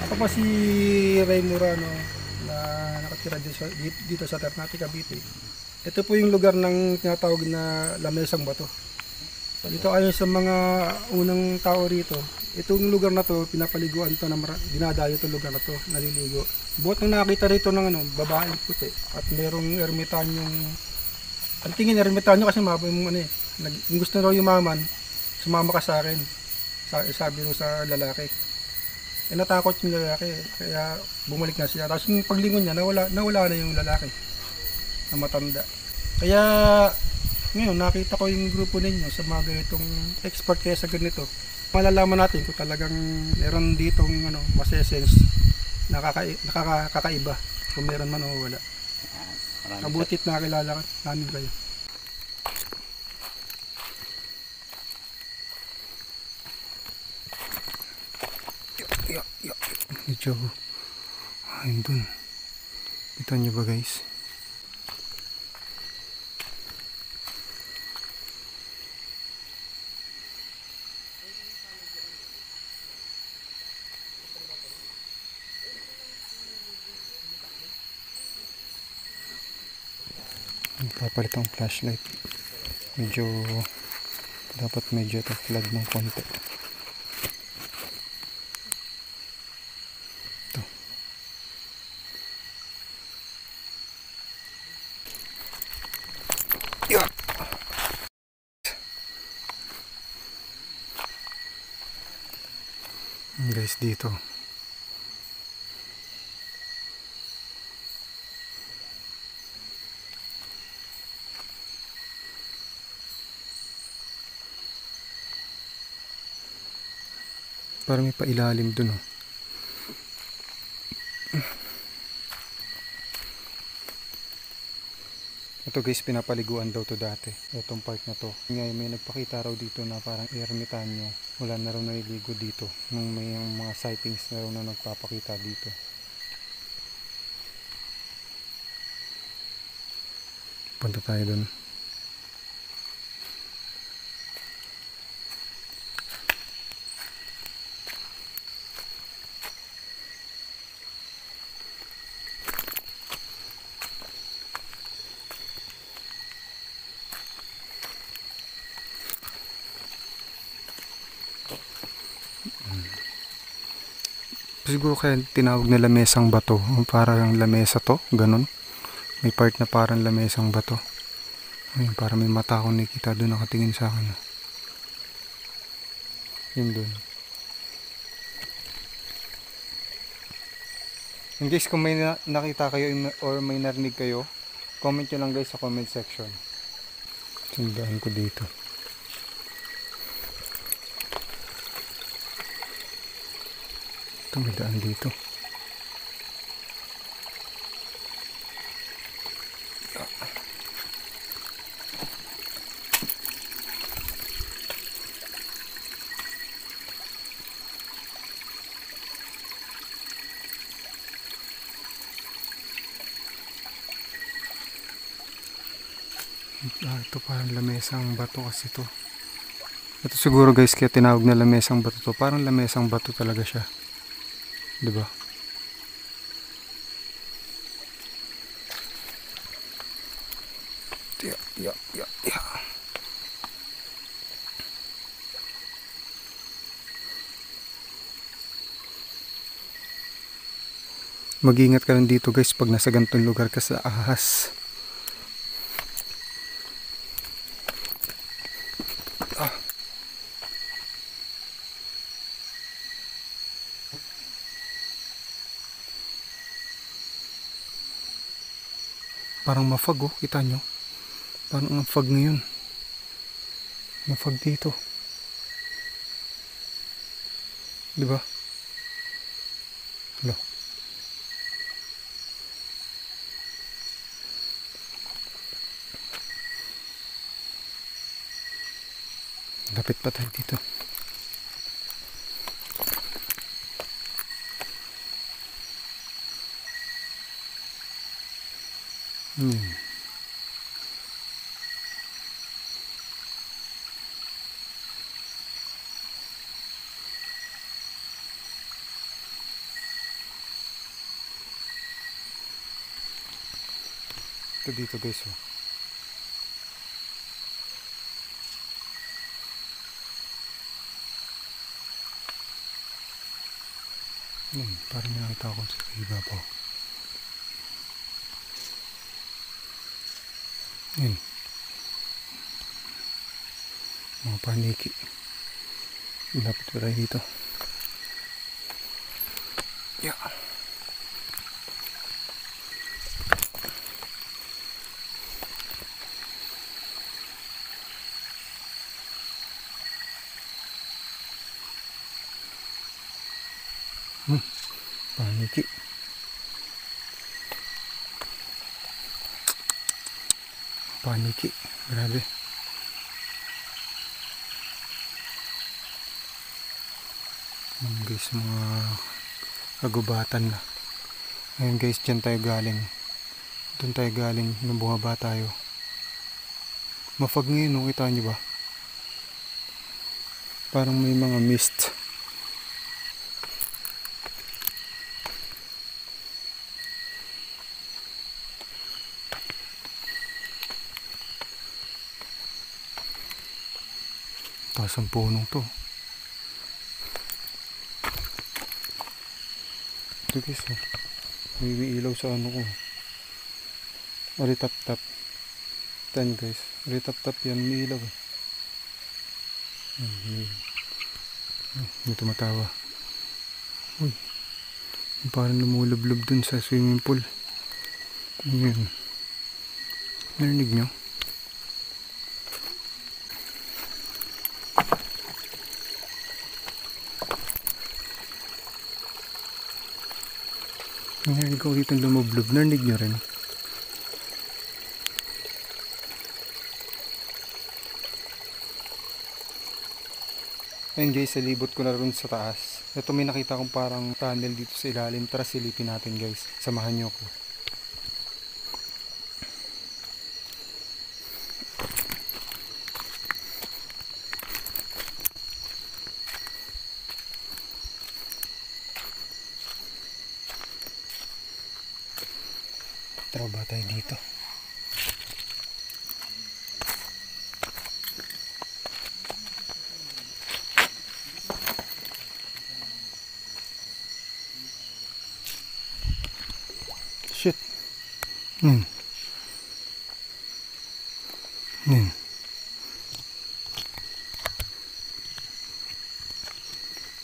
Ako pa si Ray Murano na nakatira dito sa Ternate, Cavite. Ito po yung lugar ng tinatawag na Lamesang Bato. So, dito ayon sa mga unang tao rito, itong lugar na to, pinapaliguan to, dinadayo itong lugar na to, naliligo. Buhat nang nakita rito ng babaeng puti at merong ermitanyong, ang tingin ermitanyo kasi mababa yung yung gusto raw yumaman, sumama ka sa akin, sabi ro sa lalaki. Natakot yung lalaki, kaya bumalik na siya. Tapos yung paglingon niya, nawala na yung lalaki na matanda. Kaya ngayon nakita ko yung grupo ninyo sa mga ganitong expert kaya sa ganito. Malalaman natin kung talagang meron ditong masesense, nakakaiba, kung meron man o wala. Kabutit nakilala namin kayo. Medyo ayun dun, kita nyo ba guys? Papalit ang flashlight, medyo dapat medyo flag ng konti. Guys, dito parang may pailalim dun Ito guys, pinapaliguan daw to dati, itong part na to. Ngayon may nagpakita raw dito na parang ermitanyo, wala na raw naliligo dito nung may mga sightings na raw na nagpapakita dito. Punta tayo dun. Siguro kaya tinawag na lamesang bato, parang lamesa to, ganun. May part na parang lamesang bato. Ayun, parang may mata akong nakita doon, nakatingin sa akin. Yun doon. And guys, kung may nakita kayo or may narinig kayo, comment nyo lang guys sa comment section. Sundaan ko dito. Ito, may daan dito. Ito parang lamesang bato kasi to. Ito siguro guys, kaya tinawag na lamesang bato to. Parang lamesang bato talaga siya. Diba? Yeah. Mag-iingat ka lang dito guys pag nasa ganitong lugar ka sa ahas. Parang mafag kita nyo? Parang ang fog ngayon. Mafag dito. Diba? Hello. Lapit pa tayo dito. ito dito guys. Oh. Parang nakita ko sa ibabaw. Yan. Mga paniki. Lapit pa tayo dito. Yeah. Paniki. Paniki. Grabe. Guys, mga kagubatan na. Ngayon guys, dyan tayo galing. Doon tayo galing nung bumaba tayo. Mafag ngayon, no? Kita nyo ba? Parang may mga mist. Taas ang punong to. Ito guys, oh. May ilaw sa ano ko. Tap. Tan guys. Tap yan. May ilaw. May tumatawa. Uy. Parang lumulublob dun sa swimming pool. Ayan. Narinig nyo? Narinig ko dito lumublob. Narinig nyo rin? Ayun guys, salibot ko na rin sa taas. Ito may nakita kong parang tunnel dito sa ilalim. Tara silipin natin guys. Samahan nyo ako. Tara ba tayo dito? Shit.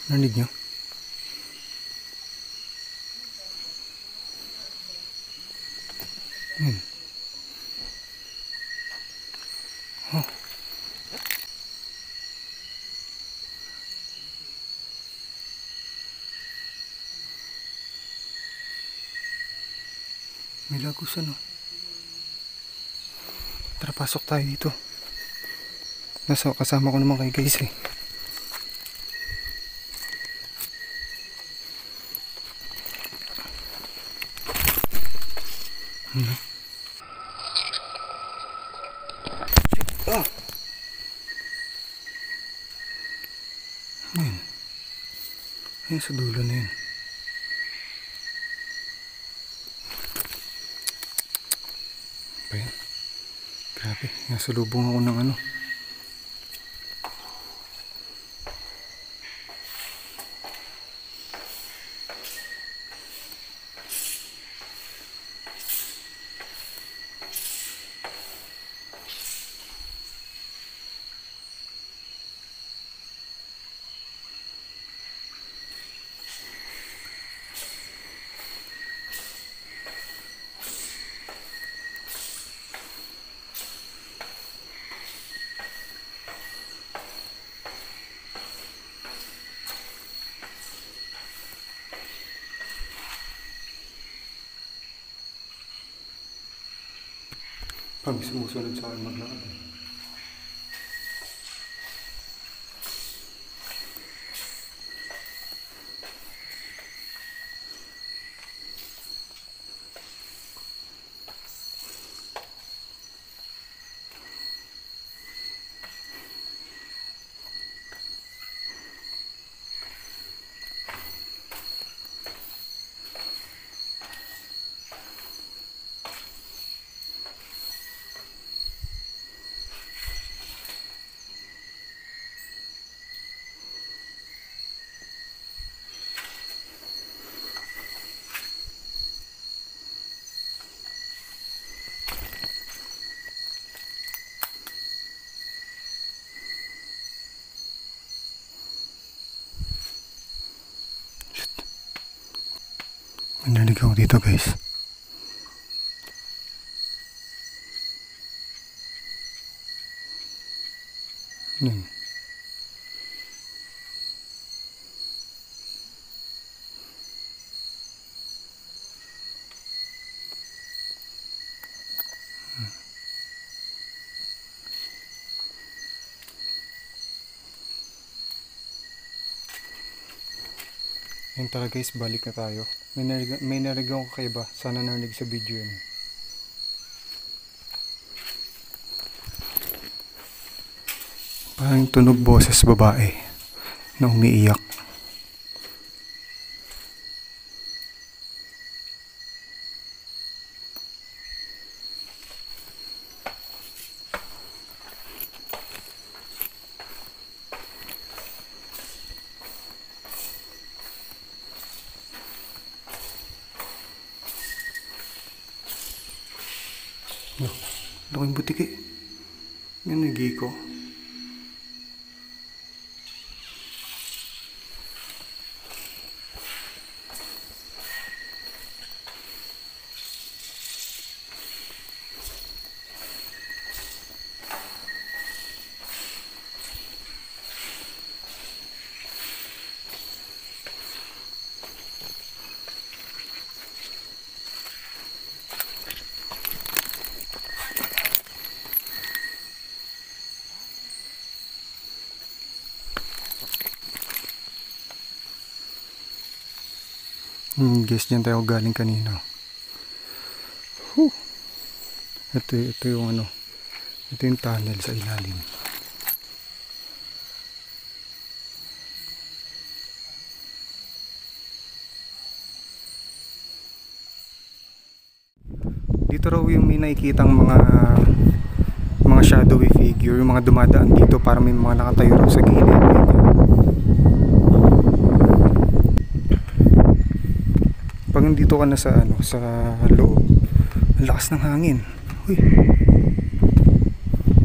Narinig nyo? Oh. May lagusan, oh. Tara, pasok tayo dito. Kasama ko naman kay guys eh. Ayun sa dulo na yun. Ayan. Grabe, nasalubong ako ng ano. Pag sumusunod sa akin maglakad. May narinig ako dito guys. Yan. Ayun tara guys, balik na tayo. May narinig akong kakaiba. Sana narinig sa video yun. Parang tunog boses babae na umiiyak. No, laking butiki. Yan nagi ko. Guess dyan tayo galing kanina. Ito yung ano. Ito yung tunnel sa ilalim. Dito raw yung may nakikitang mga shadowy figure, yung mga dumadaan dito para may mga nakatayo raw sa gilid. Pag nandito ka na sa sa loob, ang lakas ng hangin. Uy,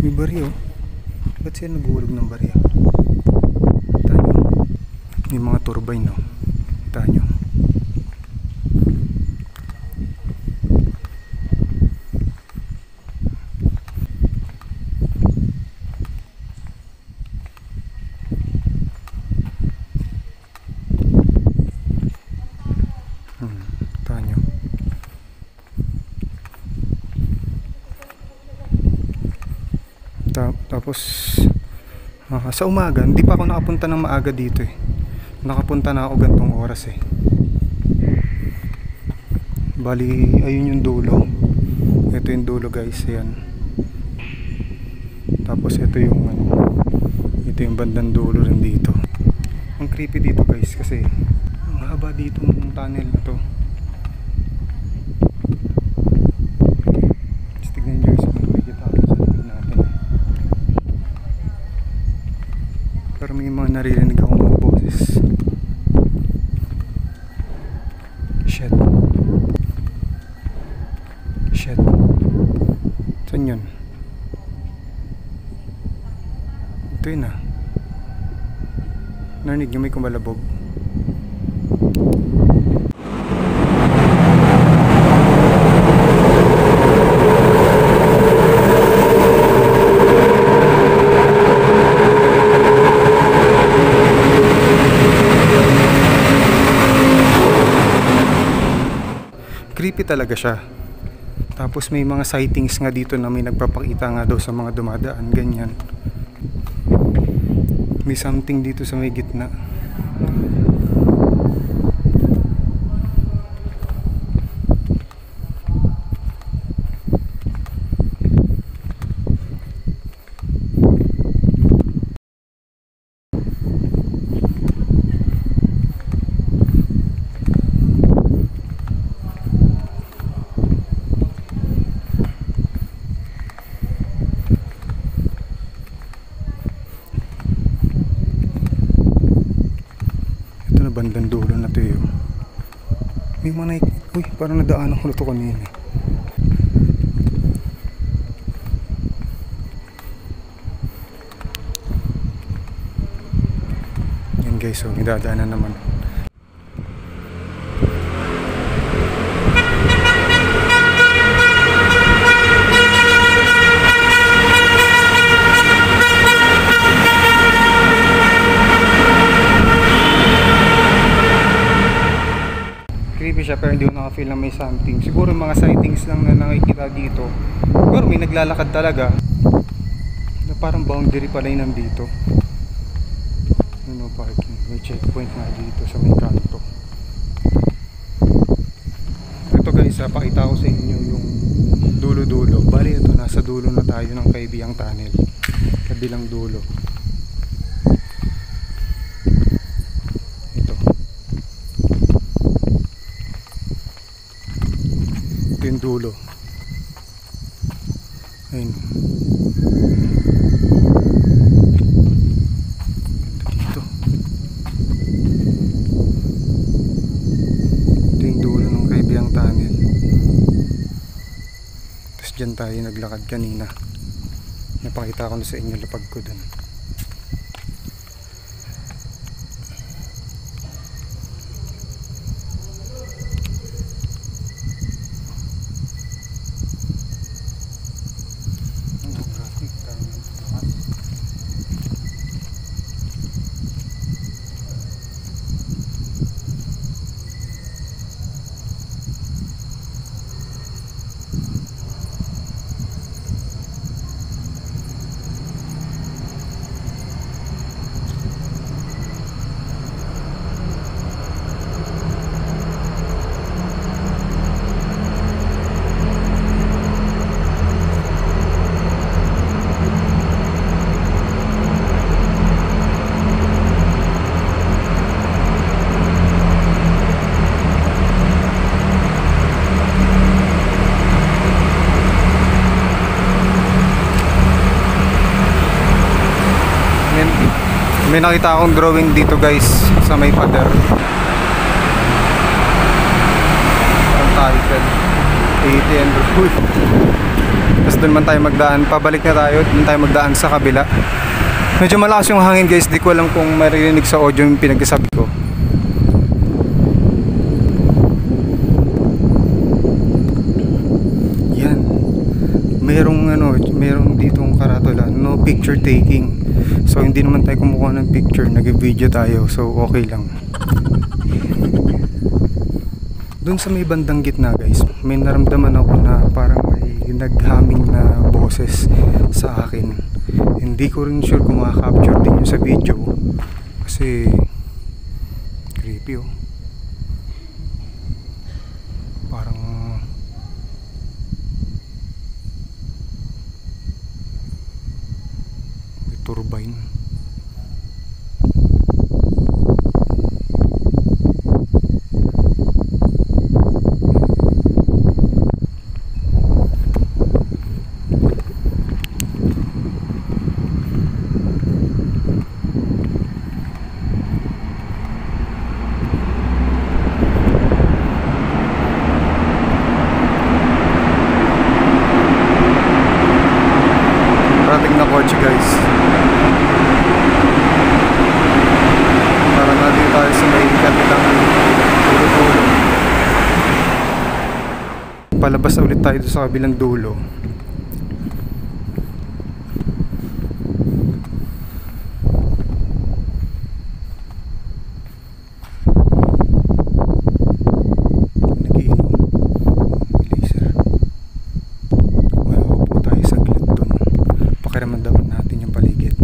may baryo. Ba't siya naguhulog ng baryo? Kita nyo, may mga turbine, no? Kita nyo. Tapos sa umaga, hindi pa ako nakapunta ng maaga dito eh. Nakapunta na ako gantong oras eh. Bali, ayun yung dulo. Ito yung dulo guys, ayan. Tapos ito yung ito yung bandang dulo rin dito. Ang creepy dito guys kasi ang haba dito ng tunnel na to. Tignan nyo sa mga sa likod natin. Pero may mga naririnig akong mga boses. Shit. Saan yun? Ito yun ah. Narinig nyo may kumalabog. Creepy talaga siya. Tapos may mga sightings nga dito na may nagpapakita nga daw sa mga dumadaan, ganyan. May something dito sa may gitna. Bandang dulo na to yun. May mga uy, parang nadaan ako to kanina. Yan guys, so may dadaanan naman. creepy siya pero hindi ko nakafeel na may something. Siguro mga sightings lang na nakikita dito. Siguro may naglalakad talaga. Na parang boundary pala yun nandito. Ano parking? May checkpoint nga dito sa may kanto. Ito guys, pakita ko sa inyo yung dulo-dulo. Bali ito, nasa dulo na tayo ng Kaibiyang Tunnel. Kabilang dulo. Ito yung dulo. Ayun. Ganda dito. Ito yung dulo ng Kaibiyang Tunnel. Tapos dyan tayo naglakad kanina. Napakita ko na sa inyo lapag ko dun. May nakita akong drawing dito guys sa may pader. Ang title 80 Rule. Tapos doon man tayo magdaan. Pabalik na tayo. Doon tayo magdaan sa kabila. Medyo malakas yung hangin guys. Di ko alam kung maririnig sa audio yung pinagsasabi ko. Yan. Merong ditong karatula. No picture taking. So hindi naman tayo kumukuha ng picture, nag-video tayo, so okay lang. Doon sa may bandang gitna guys, may naramdaman ako na parang may naghaming na boses sa akin. Hindi ko rin sure kung makaka-capture din yun sa video kasi creepy oh. Parang turbine. Parating na kotse guys. Tayo sa may kabilang dulo. Palabas na ulit tayo sa kabilang dulo. Nagiinom. Laser. Mahupo tayo sa gilid dun. Pakiramdaman natin yung paligid.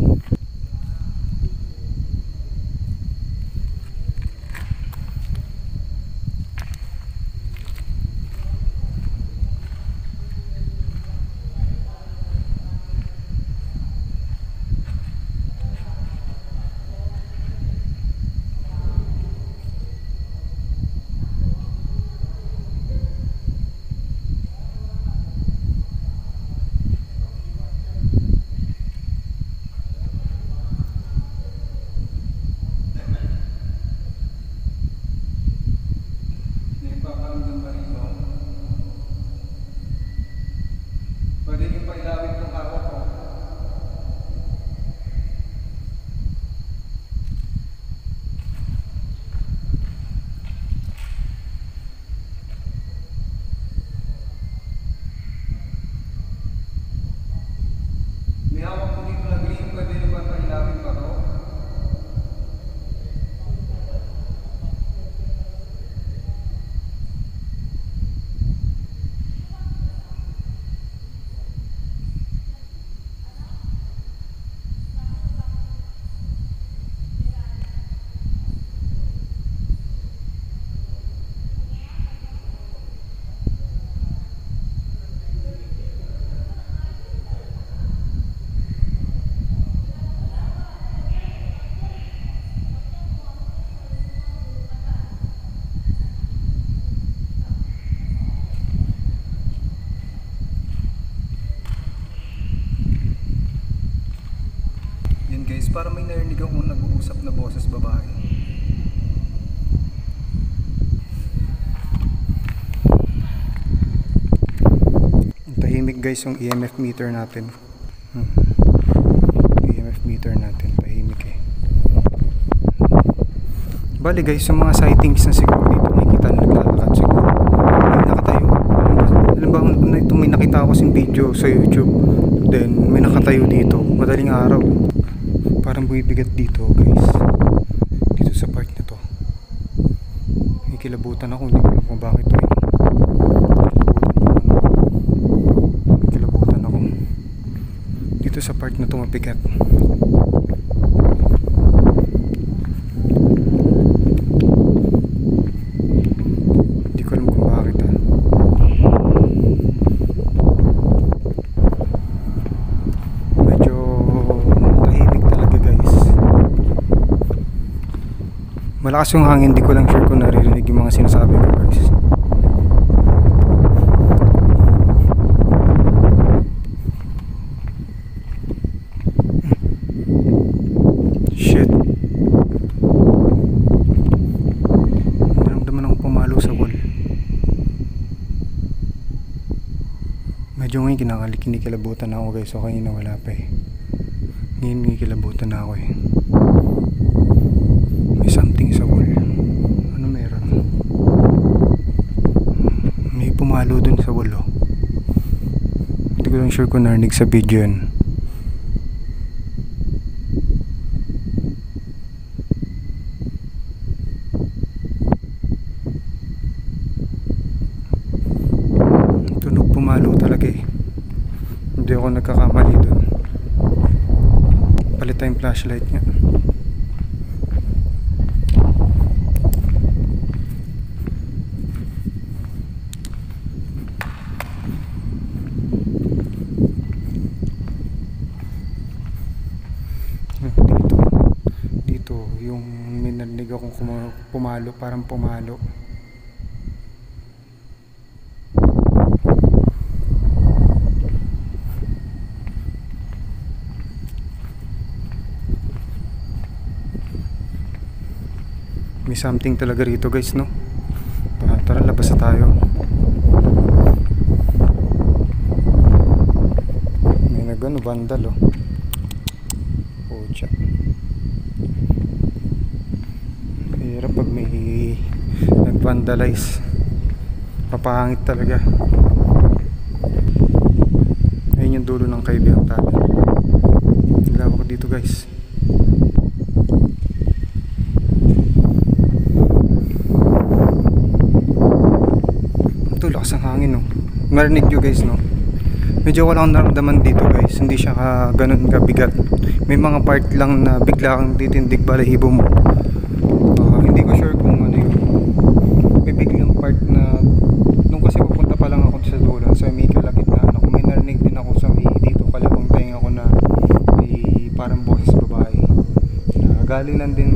nag-uusap na boses babae. Tahimik guys yung EMF meter natin. EMF meter natin, tahimik eh. Bali guys, sa mga sightings na siguro dito nakikita na naglalakad siguro. May nakatayo. Alam ba na ito, may nakita ako kasing video sa YouTube. Then may nakatayo dito, madaling araw. Parang bumibigat dito guys. Dito sa part na to. May kilabutan ako, hindi ko alam kung bakit to. Kilabutan ako. Dito sa part na to mabigat. Hindi ko alam kung bakit ah. Medyo tahimik talaga guys. Malakas yung hangin, di ko lang sure kung naririnig yung mga sinasabi ko guys. Shit. Naramdaman akong pumalo sa wall. Medyo ngayon kinikilabutan ako guys. So kanina wala pa eh. Ngayon kinikilabutan ako eh. May something sa wall. Ano meron? May pumalo dun sa wall oh. Hindi ko lang sure kung narinig sa video yun. Tunog pumalo talaga eh. Hindi ako nagkakamali dun. Palit tayong flashlight nga. Dito yung may narinig akong pumalo, parang pumalo. May something talaga rito guys, no? Tara, labas na tayo. May nagano, vandal oh. Pucha. Hirap pag may nag-vandalize. Papahangit talaga. Ayun yung dulo ng kaibigang tabi. Nilawak dito guys. Lakas ang hangin no. Marinig nyo guys no. Medyo wala akong naramdaman dito guys. Hindi siya ganun kabigat. May mga part lang na bigla kang titindig balahibo mo. Hindi ko sure kung ano yun. May biglang part na nung kasi pupunta pa lang ako sa dulo sa may kalagit na ano. May narinig din ako sa may dito kalabang tenga ko na may parang boses babae. Galing lang din